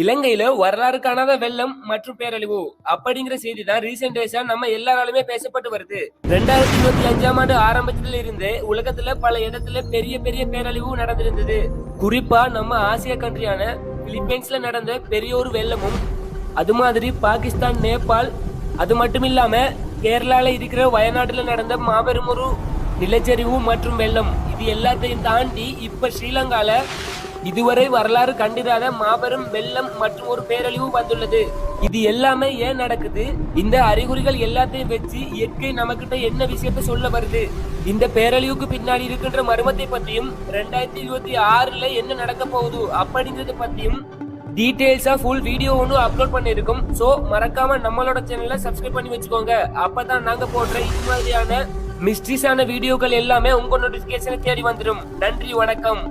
இலங்கையில வரலாறு காணாத வெள்ளம் மற்றும் பேரழிவு அப்படிங்கிற செய்தி தான் ரீசெண்ட் டேஸா நம்ம எல்லாராலுமே பேசப்பட்டு வருது. 2025ஆம் ஆண்டு ஆரம்பத்துல இருந்தே உலகத்துல பல இடத்துல பெரிய பெரிய பேரழிவு நடந்திருந்தது. குறிப்பா நம்ம ஆசிய கண்ட்ரியான பிலிப்பைன்ஸ்ல நடந்த பெரிய ஒரு வெள்ளமும், அது மாதிரி பாகிஸ்தான், நேபாள், அது மட்டும் இல்லாம கேரளால இருக்கிற வயநாட்டுல நடந்த மாபெரும் ஒரு நிலச்சரிவு மற்றும் வெள்ளம், இது எல்லாத்தையும் தாண்டி இப்ப ஸ்ரீலங்கால இதுவரை வரலாறு கண்டிராத மாபெரும் வெள்ளம் மற்றும் ஒரு பேரழிவு வந்துள்ளது. இது எல்லாமே ஏன் நடக்குது? இந்த அறிகுறிகள் எல்லாத்தையும் வச்சு இயற்கை நமக்கிட்ட என்ன விஷயத்த சொல்ல வருது? இந்த பேரழிவுக்கு பின்னாடி இருக்கின்ற மர்மத்தை பத்தியும் 2026ல என்ன நடக்க போகுது அப்படிங்கறத பத்தியும் டீடைல்ஸா ஃபுல் வீடியோ ஒன்று அப்லோட் பண்ணிருக்கோம். சோ மறக்காம நம்மளோட சேனலை சப்ஸ்கிரைப் பண்ணி வச்சுக்கோங்க. அப்பதான் நாங்க போடுற இது மாதிரியான மிஸ்ட்ரிஸான வீடியோக்கள் எல்லாமே உங்க நோட்டிபிகேஷன் தேடி வந்துடும். நன்றி, வணக்கம்.